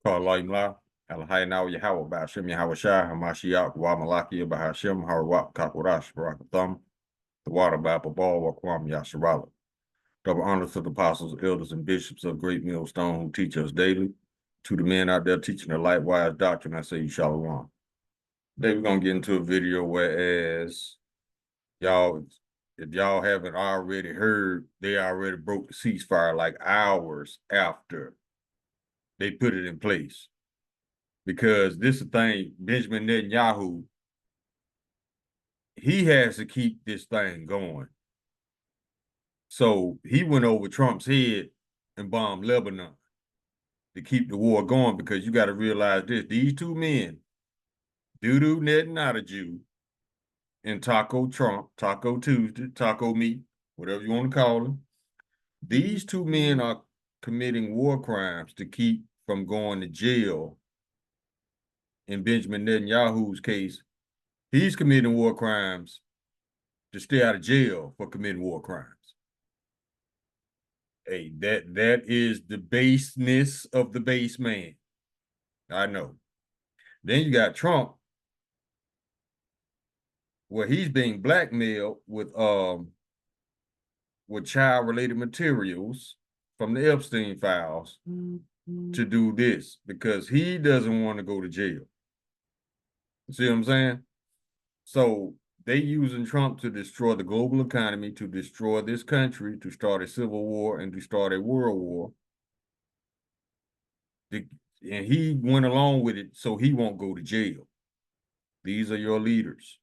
Qala imla, Alhaina Yahweh Bashim Yahweh Shah, Hamashiach, Wamalaki, Bahashim, Harwap, Kakurash, Barakatham, the water Baba Ball, Wakwam Yasharala. Double honors to the apostles, elders, and bishops of Great Millstone who teach us daily. To the men out there teaching the light-wise doctrine, I say you shalom. Today we're going to get into a video whereas y'all, if y'all haven't already heard, they already broke the ceasefire like hours after they put it in place. Because this is the thing, Benjamin Netanyahu, he has to keep this thing going. So he went over Trump's head and bombed Lebanon to keep the war going, because you got to realize this. These two men, Dudu Netanyahu and Taco Trump, Taco Tuesday, Taco Meat, whatever you want to call them, these two men are committing war crimes to keep from going to jail. In Benjamin Netanyahu's case, he's committing war crimes to stay out of jail for committing war crimes. Hey, that is the baseness of the base man. I know. Then you got Trump, where he's being blackmailed with child-related materials from the Epstein files to do this, because he doesn't want to go to jail. See what I'm saying? So they using Trump to destroy the global economy, to destroy this country, to start a civil war, and to start a world war. And he went along with it so he won't go to jail. These are your leaders.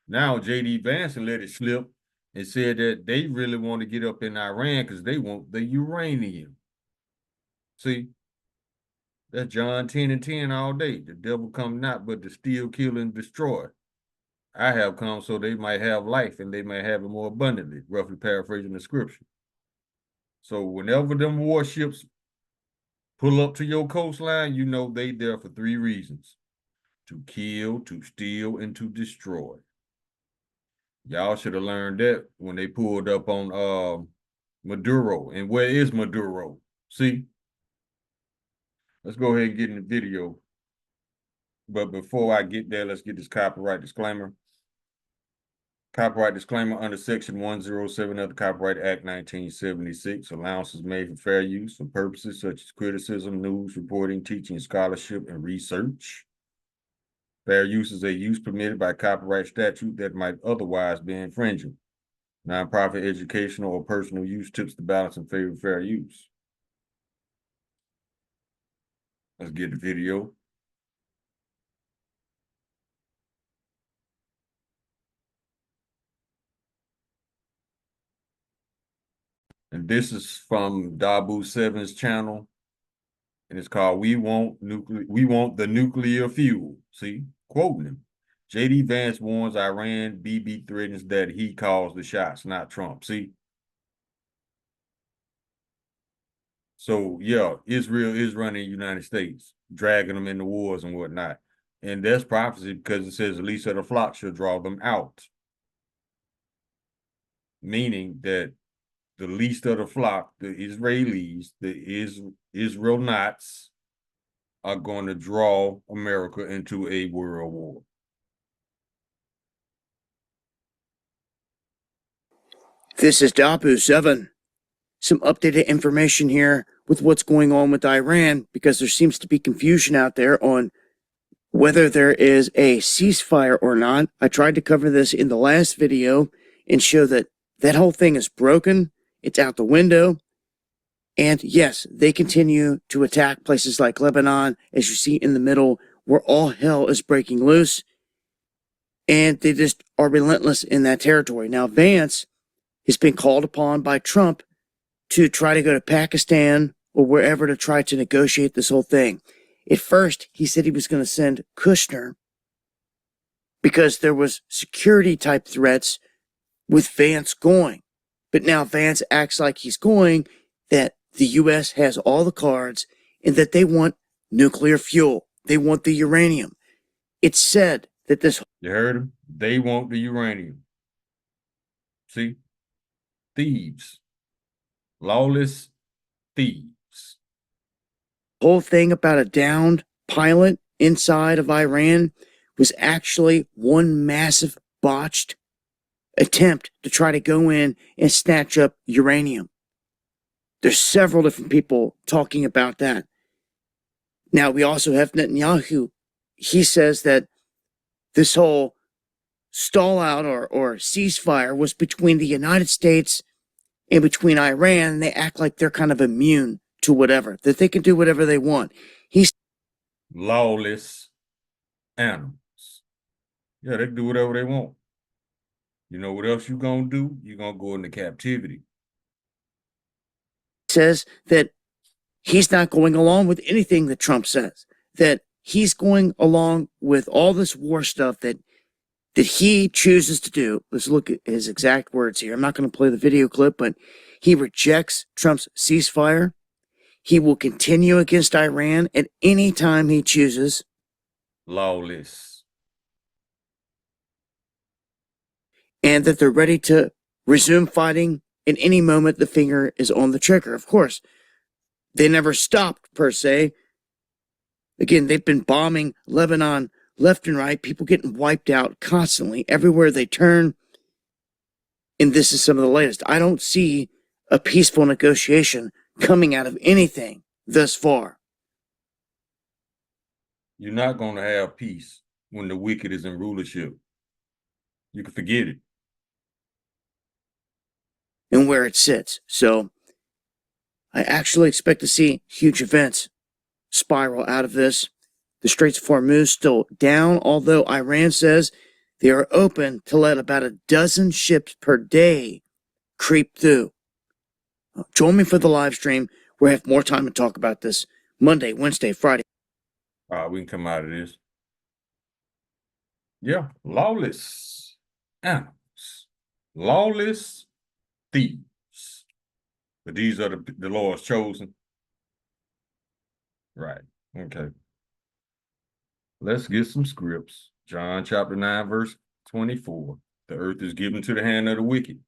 Now, J.D. Vance let it slip and said that they really want to get up in Iran because they want the uranium. See, that's John 10 and 10 all day. The devil come not but to steal, kill, and destroy. I have come so they might have life and they might have it more abundantly, roughly paraphrasing the scripture. So whenever them warships pull up to your coastline, you know they there for three reasons: to kill, to steal, and to destroy. Y'all should have learned that when they pulled up on Maduro. And where is Maduro? See? Let's go ahead and get in the video. But before I get there, let's get this copyright disclaimer. Copyright disclaimer: under Section 107 of the Copyright Act 1976, allowance is made for fair use for purposes such as criticism, news, reporting, teaching, scholarship, and research. Fair use is a use permitted by copyright statute that might otherwise be infringing. Nonprofit, educational, or personal use tips the balance in favor of fair use. Let's get the video. And this is from Dabu Seven's channel. And it's called We Want the Nuclear Fuel. See, quoting him. J.D. Vance warns Iran, BB threatens that he calls the shots, not Trump. See? So, yeah, Israel is running the United States, dragging them into wars and whatnot. And that's prophecy, because it says the least of the flock shall draw them out. Meaning that the least of the flock, the Israelis, the Israel knots, are going to draw America into a world war. This is Dabu 7. Some updated information here with what's going on with Iran, because there seems to be confusion out there on whether there is a ceasefire or not. I tried to cover this in the last video and show that that whole thing is broken. It's out the window. And yes, they continue to attack places like Lebanon, as you see in the middle, where all hell is breaking loose. And they just are relentless in that territory. Now, Vance has been called upon by Trump to try to go to Pakistan or wherever to try to negotiate this whole thing. At first, he said he was going to send Kushner because there was security type threats with Vance going. But now Vance acts like he's going, that the U.S. has all the cards and that they want nuclear fuel. They want the uranium. It's said that this... You heard him? They want the uranium. See? Thieves. Lawless thieves. whole thing about a downed pilot inside of Iran was actually one massive botched attempt to try to go in and snatch up uranium. There's several different people talking about that. Now, we also have Netanyahu. He says that this whole stall out or ceasefire was between the United States and between Iran. And they act like they're kind of immune to whatever, that they can do whatever they want. He's lawless animals. Yeah, they can do whatever they want. You know what else you gonna do? You're gonna go into captivity. Says that he's not going along with anything that Trump says, that he's going along with all this war stuff that he chooses to do. Let's look at his exact words here. I'm not going to play the video clip, but he rejects Trump's ceasefire. He will continue against Iran at any time he chooses. Lawless. And that they're ready to resume fighting at any moment the finger is on the trigger. Of course, they never stopped, per se. Again, they've been bombing Lebanon left and right, people getting wiped out constantly everywhere they turn. And this is some of the latest. I don't see a peaceful negotiation coming out of anything thus far. You're not going to have peace when the wicked is in rulership. You can forget it. And where it sits. So I actually expect to see huge events spiral out of this. The Straits of Hormuz still down, although Iran says they are open to let about a dozen ships per day creep through. Join me for the live stream. We'll have more time to talk about this Monday, Wednesday, Friday. We can come out of this. Yeah, lawless animals. Lawless thieves. But these are the Lord's chosen. Right. Okay. Let's get some scripts. John chapter 9, verse 24. The earth is given to the hand of the wicked.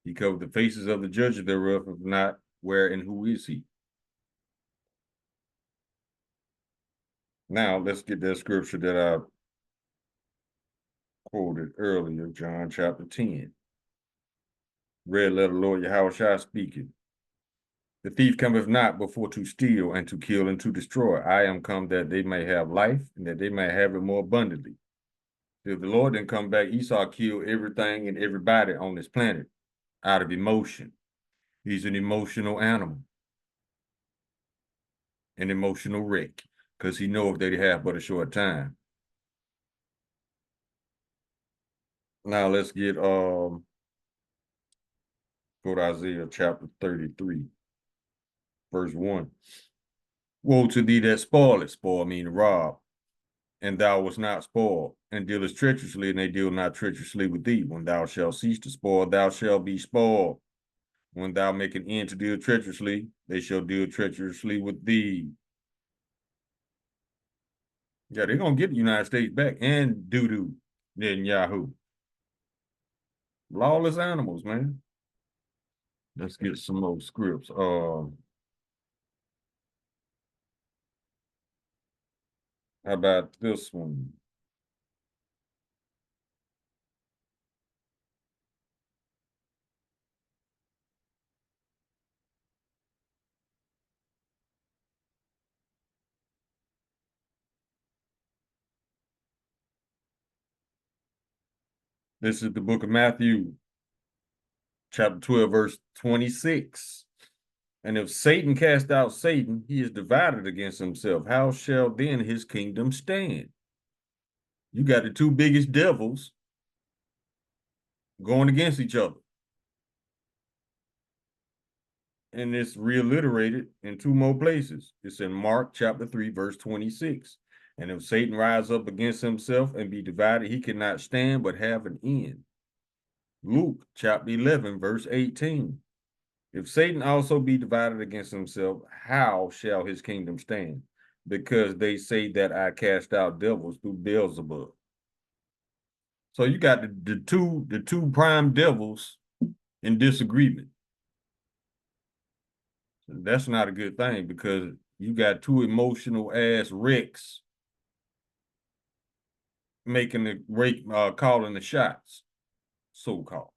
He covered the faces of the judges thereof, if not, where and who is he? Now, let's get that scripture that I quoted earlier, John chapter 10. Red letter Lord Yahushua speaking. The thief cometh not before to steal and to kill and to destroy. I am come that they may have life and that they may have it more abundantly. If the Lord didn't come back, Esau killed everything and everybody on this planet out of emotion. He's an emotional animal, an emotional wreck, because he knows that he have but a short time. Now let's get go to Isaiah chapter 33, verse 1. Woe to thee that spoileth, spoil meaning rob, and thou wast not spoiled, and dealest treacherously, and they deal not treacherously with thee. When thou shalt cease to spoil, thou shalt be spoiled. When thou make an end to deal treacherously, they shall deal treacherously with thee. Yeah, they're going to get the United States back and doo-doo Netanyahu. Lawless animals, man. Let's get some more scripts. How about this one? This is the book of Matthew, chapter 12, verse 26. And if Satan cast out Satan, he is divided against himself. How shall then his kingdom stand? You got the two biggest devils going against each other. And it's reiterated in two more places. It's in Mark chapter 3, verse 26. And if Satan rise up against himself and be divided, he cannot stand but have an end. Luke chapter 11, verse 18. If Satan also be divided against himself, how shall his kingdom stand? Because they say that I cast out devils through Beelzebub. So you got the two prime devils in disagreement. That's not a good thing, because You got two emotional ass wrecks making the rate, calling the shots, so called.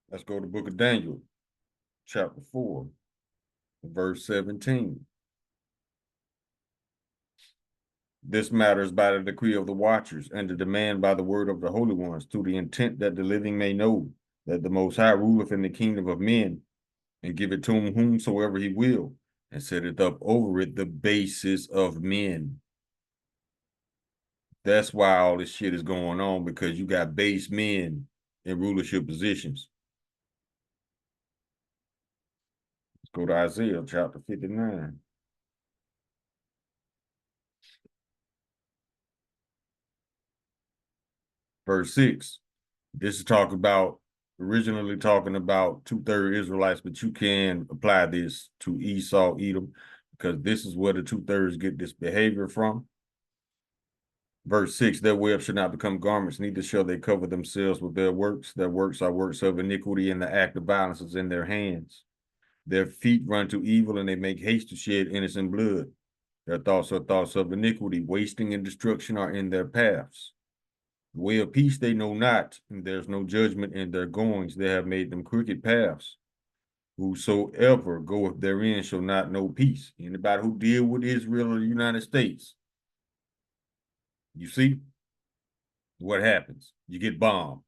Let's go to the book of Daniel, chapter 4, verse 17. This matter is by the decree of the watchers and the demand by the word of the holy ones, to the intent that the living may know that the Most High ruleth in the kingdom of men, and give it to whomsoever he will, and setteth up over it the basis of men. That's why all this shit is going on, because you got base men in rulership positions. Let's go to Isaiah chapter 59. Verse 6. This is originally talking about two-thirds Israelites, but you can apply this to Esau, Edom, because this is where the two-thirds get this behavior from. Verse 6, their webs shall not become garments, neither shall they cover themselves with their works. Their works are works of iniquity, and the act of violence is in their hands. Their feet run to evil, and they make haste to shed innocent blood. Their thoughts are thoughts of iniquity, wasting and destruction are in their paths. The way of peace they know not, and there's no judgment in their goings. They have made them crooked paths. Whosoever goeth therein shall not know peace. Anybody who deal with Israel or the United States, you see what happens. You get bombed.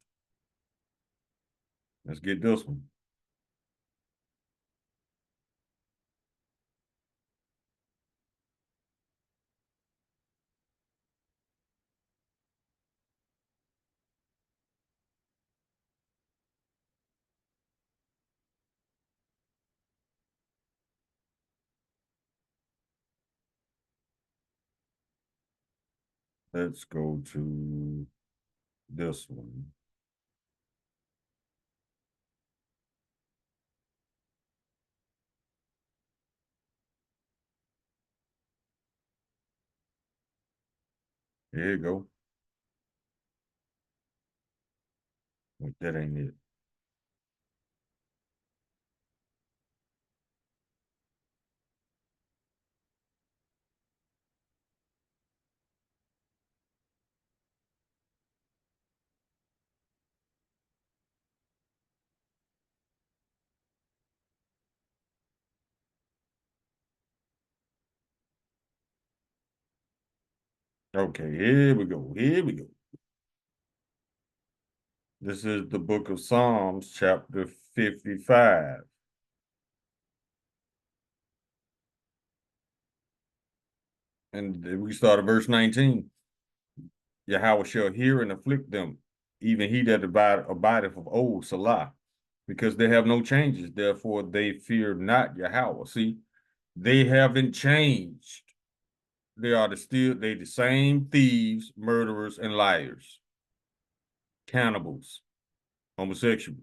Let's get this one. Let's go to this one. Here you go. But that ain't it. Okay, here we go. Here we go. This is the book of Psalms, chapter 55. And we start at verse 19. Yahweh shall hear and afflict them, even he that abideth of old, Salah, because they have no changes. Therefore, they fear not Yahweh. See, they haven't changed. They the same thieves, murderers, and liars, cannibals, homosexuals.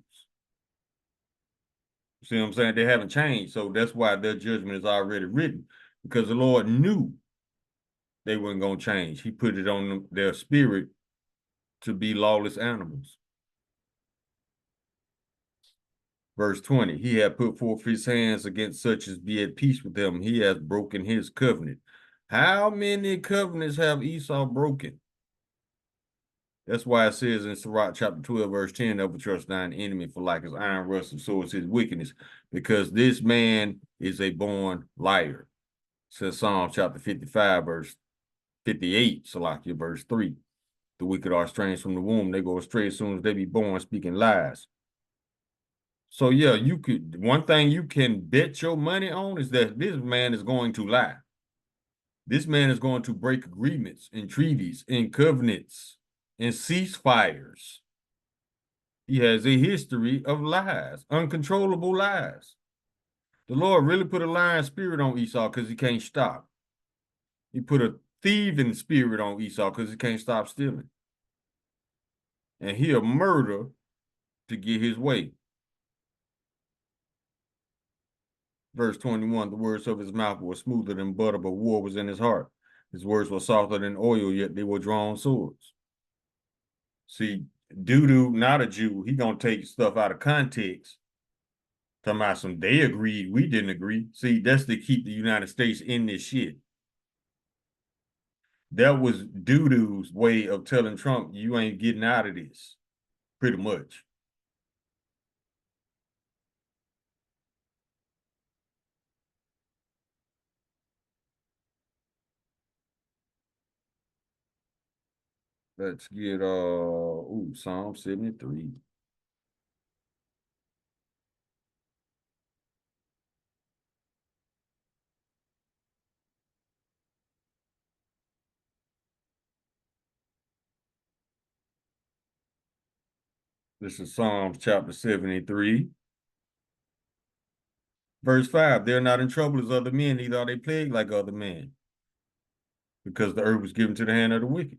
See what I'm saying? They haven't changed. So that's why their judgment is already written, because the Lord knew they weren't going to change. He put it on their spirit to be lawless animals. Verse 20, he had put forth his hands against such as be at peace with him. He has broken his covenant. How many covenants have Esau broken? That's why it says in Sirach chapter 12, verse 10, never trust thine enemy, for like his iron rust and so is his wickedness, because this man is a born liar. Says Psalm chapter 55, verse 58, Salakia, verse 3. The wicked are estranged from the womb. They go astray as soon as they be born, speaking lies. So yeah, one thing you can bet your money on is that this man is going to lie. This man is going to break agreements and treaties and covenants and ceasefires. He has a history of lies, uncontrollable lies. The Lord really put a lying spirit on Esau because he can't stop. He put a thieving spirit on Esau because he can't stop stealing. And he'll murder to get his way. Verse 21, the words of his mouth were smoother than butter, but war was in his heart. His words were softer than oil, yet they were drawn swords. See, doo-doo, not a Jew, he gonna take stuff out of context Talking about some they agreed, we didn't agree. See, that's to keep the United States in this shit. That was doo-doo's way of telling Trump, you ain't getting out of this, pretty much. Let's get Psalm 73. This is Psalms chapter 73. Verse 5, they're not in trouble as other men, neither are they plagued like other men, because the earth was given to the hand of the wicked.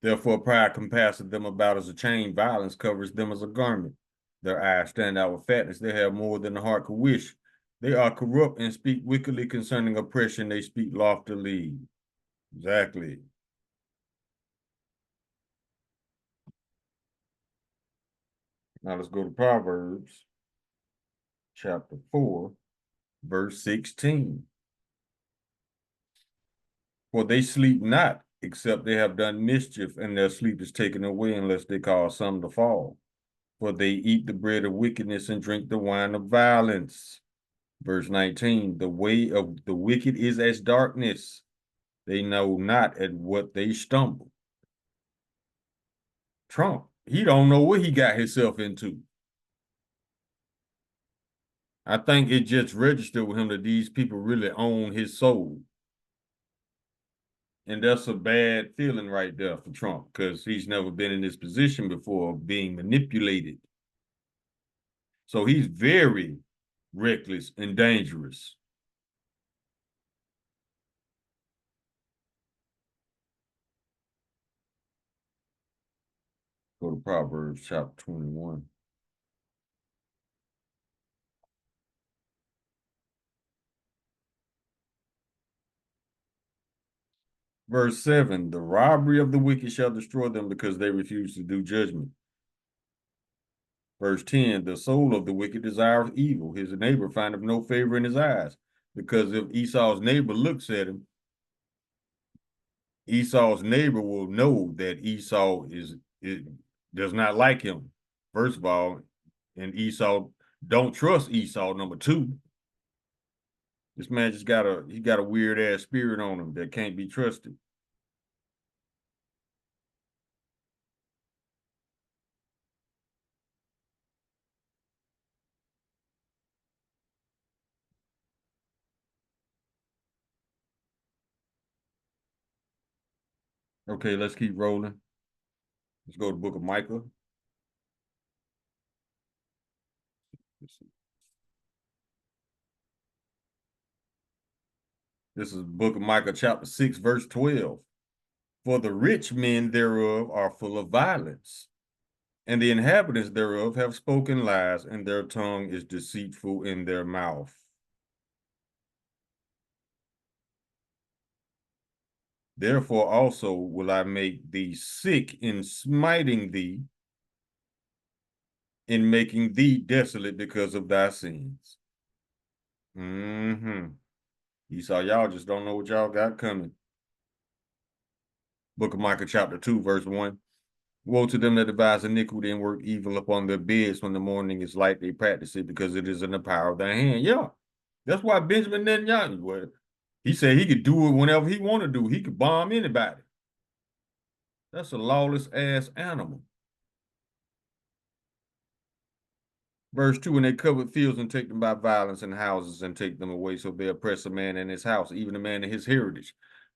Therefore, pride compasseth them about as a chain, violence covers them as a garment. Their eyes stand out with fatness, they have more than the heart could wish. They are corrupt and speak wickedly concerning oppression, they speak loftily. Exactly. Now let's go to Proverbs chapter 4, verse 16. For they sleep not, except they have done mischief, and their sleep is taken away unless they cause some to fall. For they eat the bread of wickedness and drink the wine of violence. Verse 19, the way of the wicked is as darkness. They know not at what they stumble. Trump, he don't know what he got himself into. I think it just registered with him that these people really own his soul. And that's a bad feeling right there for Trump because he's never been in this position before of being manipulated. So he's very reckless and dangerous. Go to Proverbs chapter 21. Verse 7, the robbery of the wicked shall destroy them because they refuse to do judgment. Verse 10, the soul of the wicked desires evil. His neighbor findeth no favor in his eyes. Because if Esau's neighbor looks at him, Esau's neighbor will know that Esau does not like him, first of all, and Esau don't trust Esau, number two. This man just got a weird ass spirit on him that can't be trusted. Okay, let's keep rolling. Let's go to the book of Micah. This is the book of Micah, chapter 6, verse 12. For the rich men thereof are full of violence, and the inhabitants thereof have spoken lies, and their tongue is deceitful in their mouth. Therefore also will I make thee sick in smiting thee, in making thee desolate because of thy sins. Esau, y'all just don't know what y'all got coming. Book of Micah, chapter 2, verse 1. Woe to them that devise iniquity and work evil upon their beds when the morning is light, they practice it because it is in the power of their hand. Yeah, that's why Benjamin Netanyahu, well, he said he could do it whenever he want to do. He could bomb anybody. That's a lawless ass animal. Verse 2, and they covered fields and take them by violence and houses and take them away. So they oppress a man in his house, even a man in his heritage.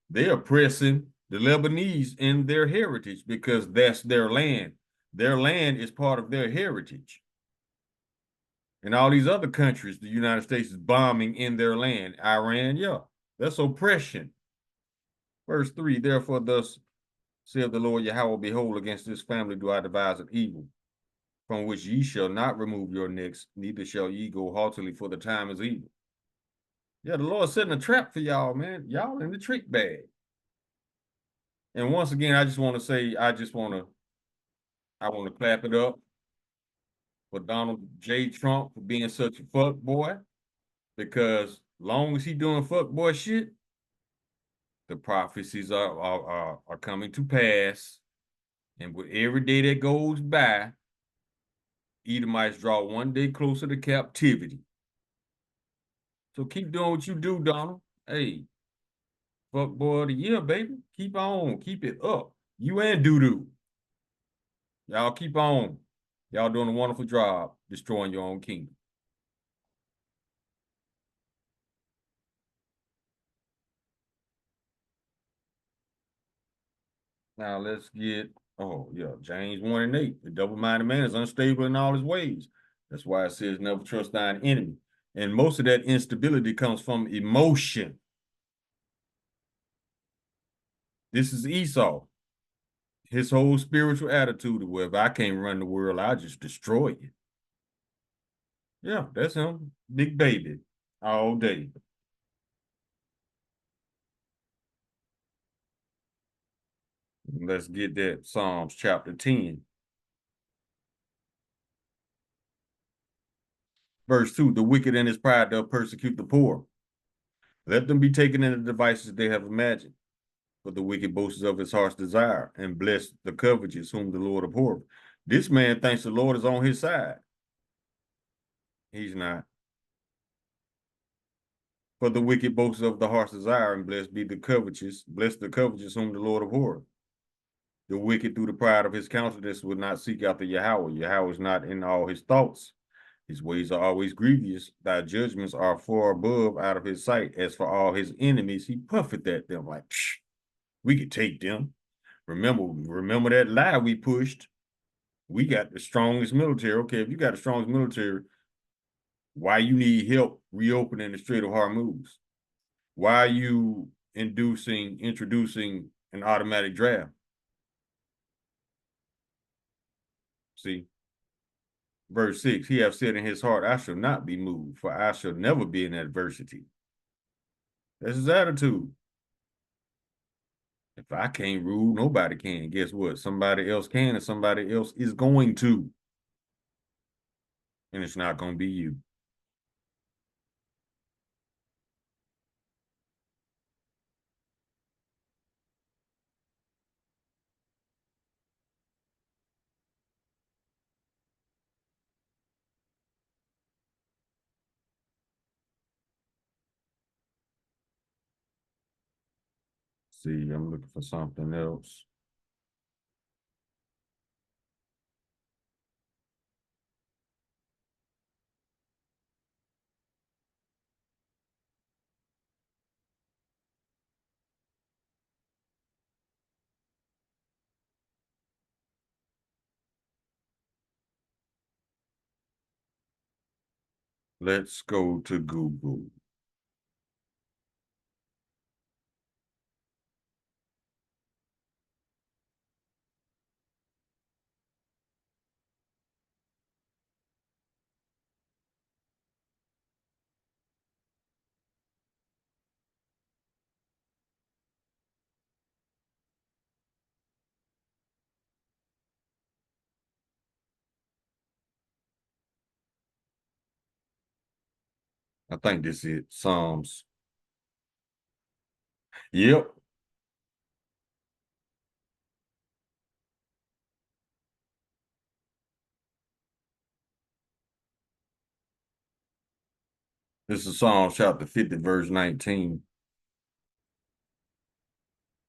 They're oppressing the Lebanese in their heritage because that's their land. Their land is part of their heritage. And all these other countries, the United States is bombing in their land. Iran, yeah, that's oppression. Verse 3, therefore thus saith the Lord Yahweh, behold, against this family do I devise an evil, from which ye shall not remove your necks, neither shall ye go haughtily, for the time is evil. Yeah, the Lord's setting a trap for y'all, man. Y'all in the trick bag. And once again, I just want to say, I want to clap it up for Donald J. Trump for being such a fuck boy, because long as he doing fuck boy shit, the prophecies are coming to pass. And with every day that goes by, Edomites draw one day closer to captivity. So keep doing what you do, Donald. Hey, fuck boy of the year, baby. Keep on, keep it up. You and Doo-Doo. Y'all keep on. Y'all doing a wonderful job destroying your own kingdom. Now let's get, oh yeah, James 1 and 8. The double-minded man is unstable in all his ways. That's why it says never trust thine enemy. And most of that instability comes from emotion. This is Esau. His whole spiritual attitude of, well, if I can't run the world, I'll just destroy it. Yeah, that's him. Big baby all day. Let's get that Psalms chapter 10. Verse 2, the wicked in his pride doth persecute the poor. Let them be taken in the devices they have imagined. But the wicked boasts of his heart's desire, and bless the covetous whom the Lord abhorreth. This man thinks the Lord is on his side. He's not. For the wicked boasts of the heart's desire, and bless the covetous whom the Lord abhorreth. The wicked through the pride of his countenance would not seek after Yahweh. Yahweh is not in all his thoughts. His ways are always grievous. Thy judgments are far above out of his sight. As for all his enemies, he puffeth at them like, psh, we could take them. Remember that lie we pushed. We got the strongest military. Okay, if you got the strongest military, why you need help reopening the Strait of Hormuz? Why are you introducing an automatic draft? See, verse 6, he hath said in his heart, I shall not be moved, for I shall never be in adversity. That's his attitude. If I can't rule, nobody can. Guess what? Somebody else can, and somebody else is going to. And it's not going to be you. See, I'm looking for something else. Let's go to Google. I think this is it. Psalms. Yep. This is Psalms chapter 50, verse 19.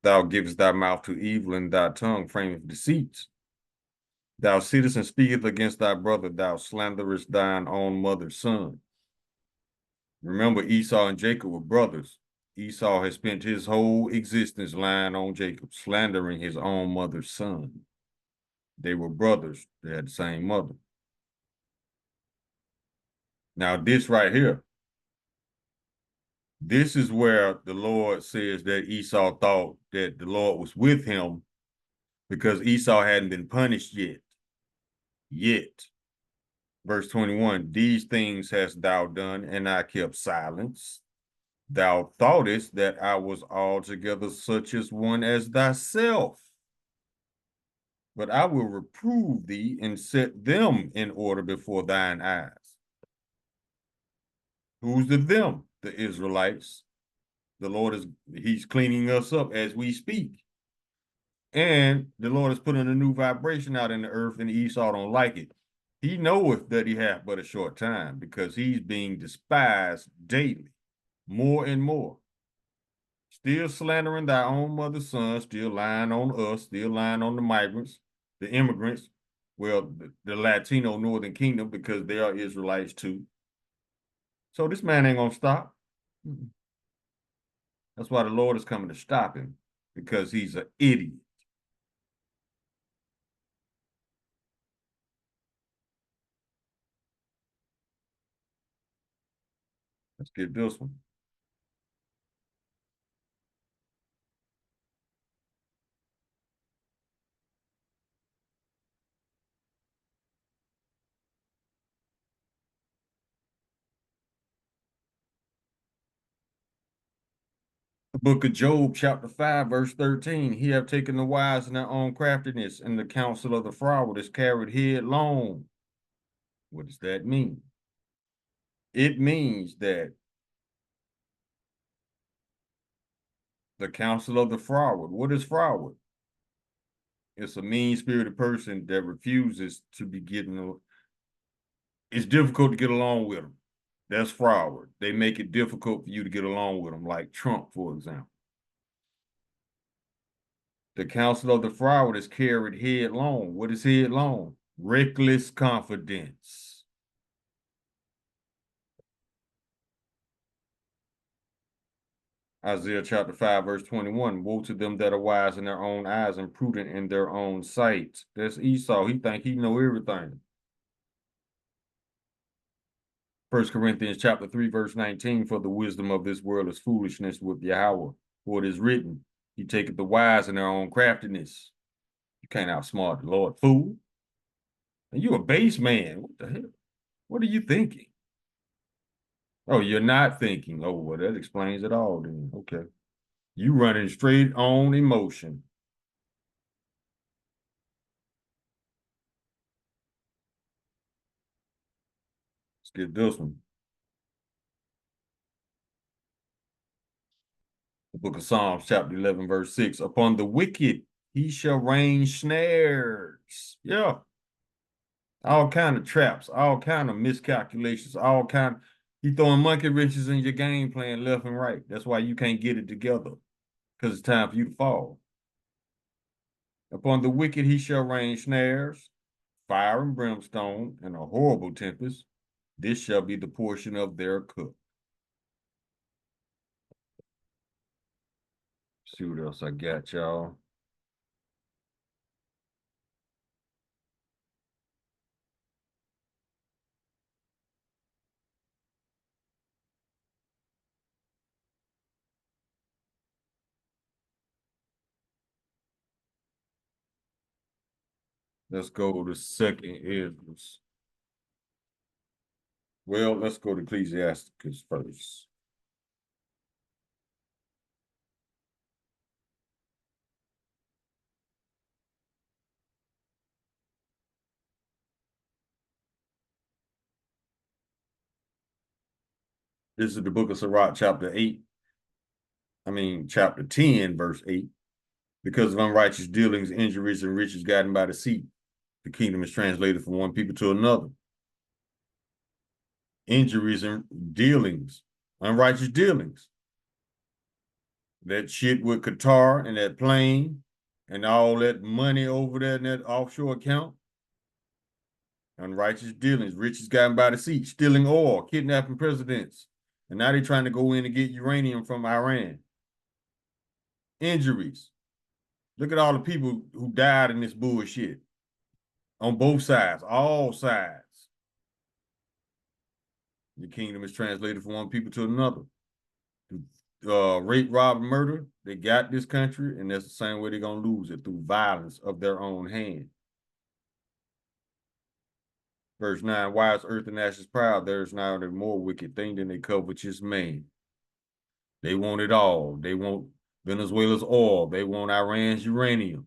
Thou givest thy mouth to evil, and thy tongue frameth deceits. Thou sittest and speakest against thy brother, thou slanderest thine own mother's son. Remember, Esau and Jacob were brothers. Esau has spent his whole existence lying on Jacob, slandering his own mother's son. They were brothers. They had the same mother. Now, this right here, this is where the Lord says that Esau thought that the Lord was with him because Esau hadn't been punished yet. Verse 21, these things hast thou done, and I kept silence. Thou thoughtest that I was altogether such as one as thyself. but I will reprove thee and set them in order before thine eyes. Who's the them? The Israelites. The Lord he's cleaning us up as we speak. And the Lord is putting a new vibration out in the earth, and Esau don't like it. He knoweth that he hath but a short time, because he's being despised daily, more and more. Still slandering thy own mother's son, still lying on us, still lying on the migrants, the immigrants, well, the Latino Northern Kingdom, because they are Israelites too. So this man ain't gonna stop. That's why the Lord is coming to stop him, because he's an idiot. Let's get this one. The book of Job, chapter 5, verse 13. He have taken the wise in their own craftiness, and the counsel of the froward is carried headlong. What does that mean? It means that the counsel of the froward. What is froward? It's a mean-spirited person that refuses to be getting. It's difficult to get along with them. That's froward. They make it difficult for you to get along with them, like Trump, for example. The counsel of the froward is carried headlong. What is headlong? Reckless confidence. Isaiah chapter 5, verse 21. Woe to them that are wise in their own eyes and prudent in their own sight. That's Esau. He think he know everything. 1 Corinthians chapter 3, verse 19. For the wisdom of this world is foolishness with Yahweh. For it is written, he taketh the wise in their own craftiness. You can't outsmart the Lord, fool. And you a base man. What the hell? What are you thinking? Oh, you're not thinking. Oh, well, that explains it all then. Okay. You running straight on emotion. Let's get this one. The book of Psalms, chapter 11, verse 6. Upon the wicked he shall rain snares. Yeah. All kind of traps, all kind of miscalculations, all kind. He throwing monkey wrenches in your game plan left and right. That's why you can't get it together, because it's time for you to fall. Upon the wicked he shall rain snares, fire and brimstone, and a horrible tempest. This shall be the portion of their cook. See what else I got, y'all. Let's go to second Esdras. Well, let's go to Ecclesiasticus first. This is the book of Sirach, chapter 8. Chapter 10, verse 8. Because of unrighteous dealings, injuries, and riches gotten by deceit, the kingdom is translated from one people to another. Injuries and dealings, unrighteous dealings. That shit with Qatar and that plane and all that money over there in that offshore account. Unrighteous dealings, riches gotten by deceit, stealing oil, kidnapping presidents. And now they're trying to go in and get uranium from Iran. Injuries. Look at all the people who died in this bullshit. On both sides, all sides. The kingdom is translated from one people to another. Rape, rob, and murder, they got this country, and that's the same way they're going to lose it, through violence of their own hand. Verse 9, why is earth and ashes proud? There is now a more wicked thing than a covetous man. They want it all. They want Venezuela's oil. They want Iran's uranium.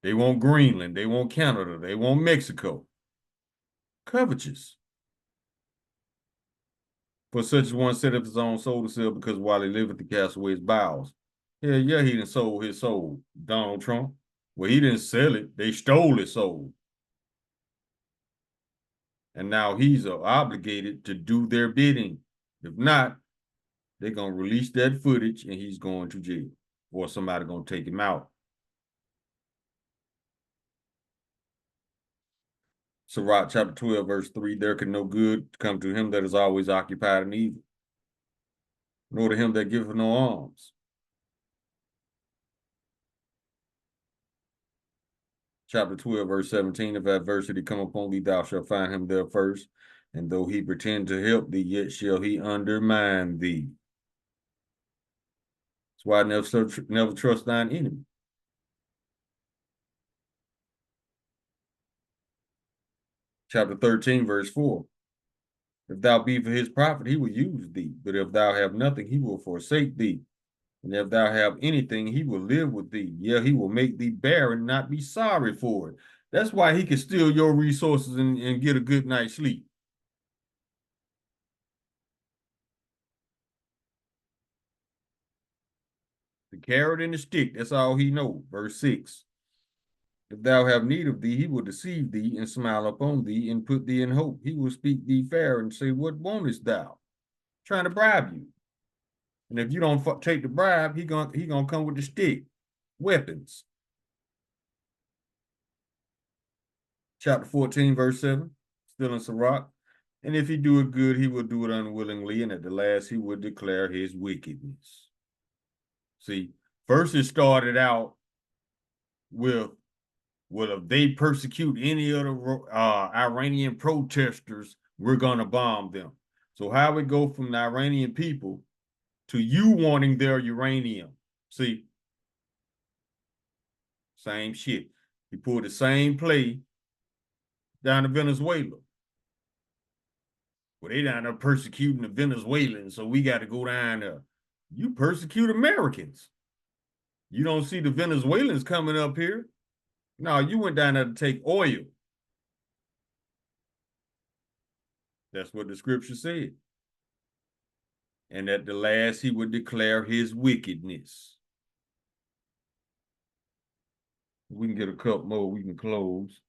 They want Greenland. They want Canada. They want Mexico. Covetous. For such as one set up his own soul to sell because while he liveth, he cast away his bowels. Hell yeah, he done sold his soul, Donald Trump. Well, he didn't sell it. They stole his soul. And now he's obligated to do their bidding. If not, they're going to release that footage and he's going to jail. Or somebody going to take him out. Sirach chapter 12, verse 3, there can no good come to him that is always occupied in evil, nor to him that giveth no alms. Chapter 12, verse 17, if adversity come upon thee, thou shalt find him there first, and though he pretend to help thee, yet shall he undermine thee. That's why I never trust thine enemy. Chapter 13, verse 4, if thou be for his profit, he will use thee, but if thou have nothing, he will forsake thee. And if thou have anything, he will live with thee. Yeah, he will make thee barren, not be sorry for it. That's why he can steal your resources and get a good night's sleep. The carrot and the stick, that's all he knows. Verse 6. If thou have need of thee, he will deceive thee and smile upon thee and put thee in hope. He will speak thee fair and say, what wantest thou? Trying to bribe you. And if you don't take the bribe, he gonna come with the stick. Weapons. Chapter 14, verse 7, still in Sirach. And if he do it good, he will do it unwillingly, and at the last he will declare his wickedness. See, first it started out with, well, if they persecute any of the Iranian protesters, we're going to bomb them. So how it go from the Iranian people to you wanting their uranium? See, same shit. He pulled the same play down to Venezuela. Well, they down there persecuting the Venezuelans, so we got to go down there. You persecute Americans. You don't see the Venezuelans coming up here. No, you went down there to take oil. That's what the scripture said. And at the last, he would declare his wickedness. We can get a couple more, we can close.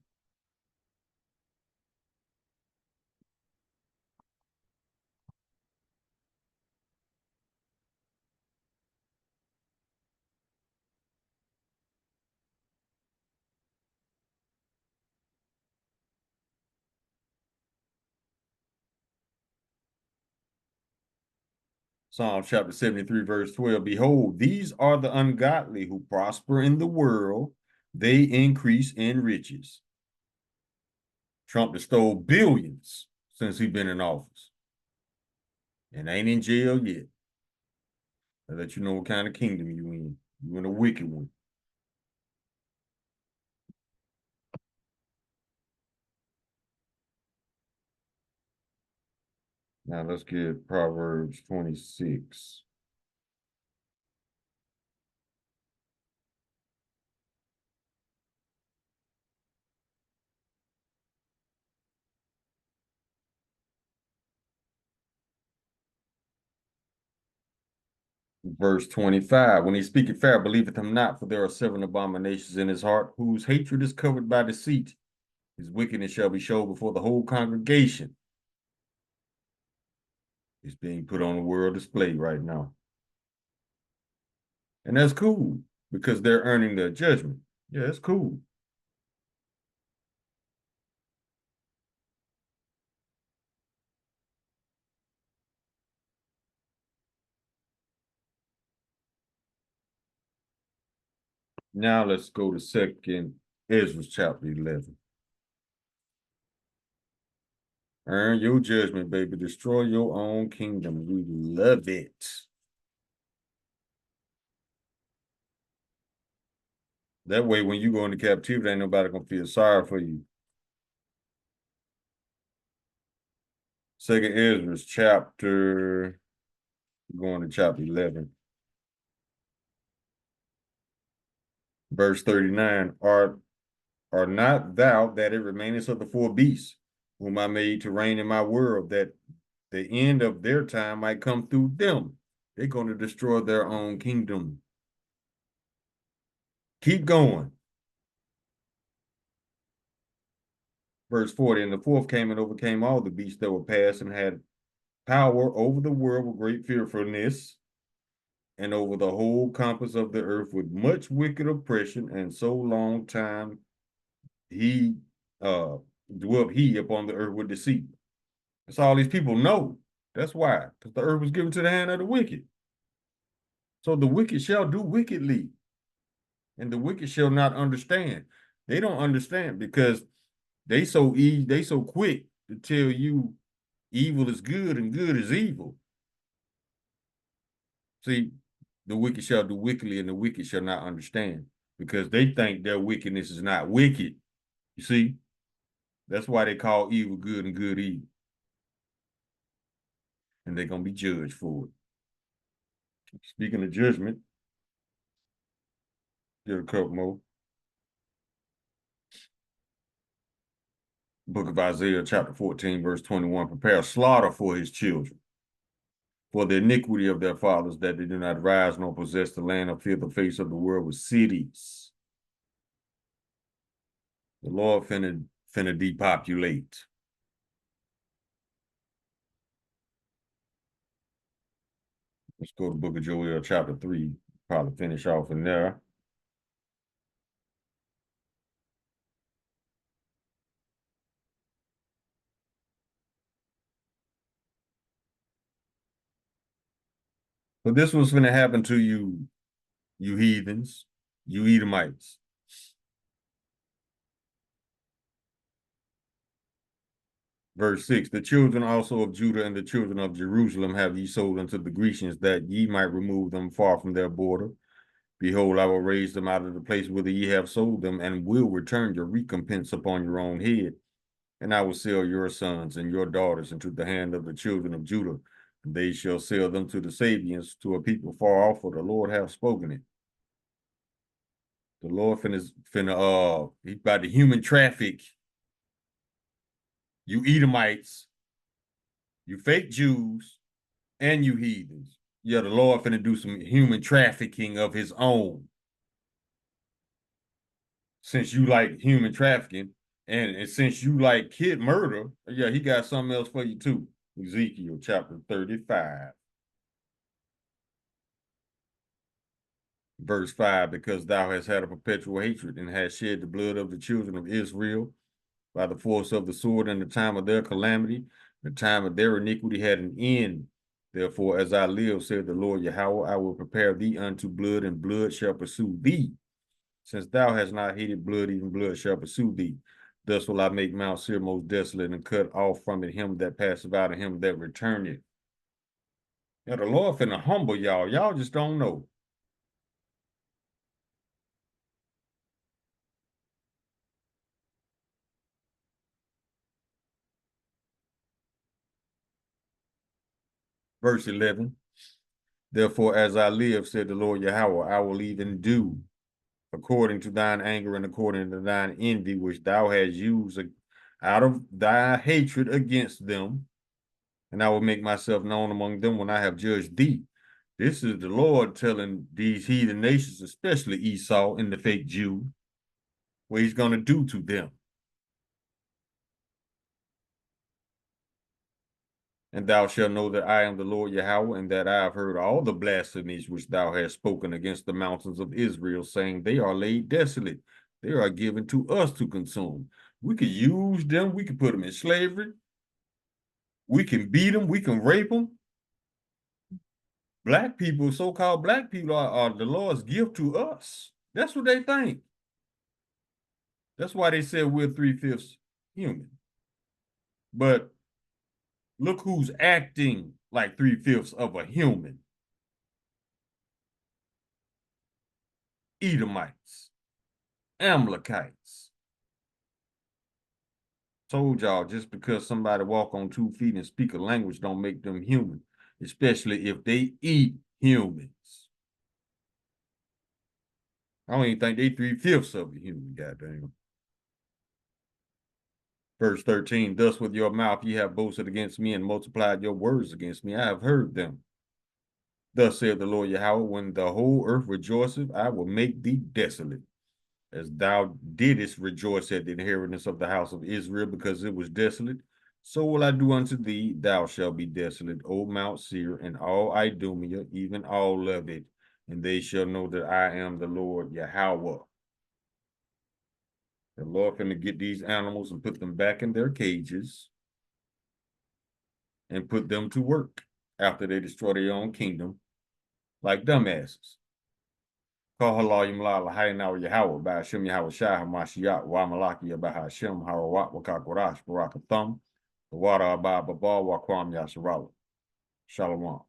Psalm chapter 73, verse 12. Behold, these are the ungodly who prosper in the world. They increase in riches. Trump has stole billions since he's been in office. And ain't in jail yet. I let you know what kind of kingdom you in. You in a wicked one. Now let's get Proverbs 26. Verse 25, when he speaketh fair, believeth him not, for there are 7 abominations in his heart, whose hatred is covered by deceit. His wickedness shall be showed before the whole congregation. It's being put on a world display right now. And that's cool, because they're earning their judgment. Yeah, it's cool. Now let's go to 2nd Ezra chapter 11. Earn your judgment, baby. Destroy your own kingdom. We love it. That way, when you go into captivity, ain't nobody gonna feel sorry for you. 2nd Ezra chapter, going to chapter 11. Verse 39, art Are not thou that it remaineth of the four beasts, whom I made to reign in my world, that the end of their time might come through them? They're going to destroy their own kingdom. Keep going. Verse 40, and the fourth came and overcame all the beasts that were passed and had power over the world with great fearfulness and over the whole compass of the earth with much wicked oppression, and so long time he dwelt he upon the earth with deceit. That's all these people know. That's why, because the earth was given to the hand of the wicked. So the wicked shall do wickedly, and the wicked shall not understand. They don't understand because they so quick to tell you evil is good and good is evil. See, the wicked shall do wickedly, and the wicked shall not understand because they think their wickedness is not wicked. You see, that's why they call evil good and good evil. And they're going to be judged for it. Speaking of judgment, get a couple more. Book of Isaiah, chapter 14, verse 21. Prepare slaughter for his children, for the iniquity of their fathers, that they do not rise nor possess the land or fill the face of the world with cities. The Lord finna depopulate. Let's go to the book of Joel, chapter 3. Probably finish off in there. But this was going to happen to you, you heathens, you Edomites. Verse 6, the children also of Judah and the children of Jerusalem have ye sold unto the Grecians, that ye might remove them far from their border. Behold, I will raise them out of the place whither ye have sold them, and will return your recompense upon your own head. And I will sell your sons and your daughters into the hand of the children of Judah, and they shall sell them to the Sabians, to a people far off, for the Lord hath spoken it. The Lord he's about to human traffic you Edomites, you fake Jews, and you heathens. Yeah, the Lord finna do some human trafficking of his own. Since you like human trafficking, and since you like kid murder, yeah, he got something else for you too. Ezekiel chapter 35. Verse 5, because thou hast had a perpetual hatred and hast shed the blood of the children of Israel by the force of the sword in the time of their calamity, the time of their iniquity had an end. Therefore, as I live, said the Lord Yahweh, I will prepare thee unto blood, and blood shall pursue thee. Since thou hast not hated blood, even blood shall pursue thee. Thus will I make Mount Seir most desolate, and cut off from it him that passeth out, and him that returneth. Now, the Lord finna humble y'all. Y'all just don't know. Verse 11. Therefore, as I live, said the Lord Yahweh, I will even do according to thine anger and according to thine envy, which thou hast used out of thy hatred against them, and I will make myself known among them when I have judged thee. This is the Lord telling these heathen nations, especially Esau and the fake Jew, what he's going to do to them. And thou shalt know that I am the Lord Yahweh, and that I have heard all the blasphemies which thou hast spoken against the mountains of Israel, saying, they are laid desolate. They are given to us to consume. We could use them. We could put them in slavery. We can beat them. We can rape them. Black people, so-called black people, are the Lord's gift to us. That's what they think. That's why they said we're 3/5 human. But look who's acting like 3/5 of a human. Edomites, Amalekites. Told y'all, just because somebody walk on 2 feet and speak a language don't make them human, especially if they eat humans. I don't even think they 3/5 of a human, goddamn. Verse 13, thus with your mouth ye have boasted against me and multiplied your words against me. I have heard them. Thus saith the Lord Yahweh, when the whole earth rejoiceth, I will make thee desolate, as thou didst rejoice at the inheritance of the house of Israel, because it was desolate. So will I do unto thee, thou shalt be desolate, O Mount Seir, and all Idumea, even all of it, and they shall know that I am the Lord Yahweh. The Lord finna get these animals and put them back in their cages and put them to work after they destroy their own kingdom, like dumbasses. Call halayim la lahainaw Yahweh by Hashem Yahweh Shai Hamashiach wa Malaki Yabah Hashem Harawat Wakakorash Barakathum the water abba baba wa kwam yasharala. Shalom.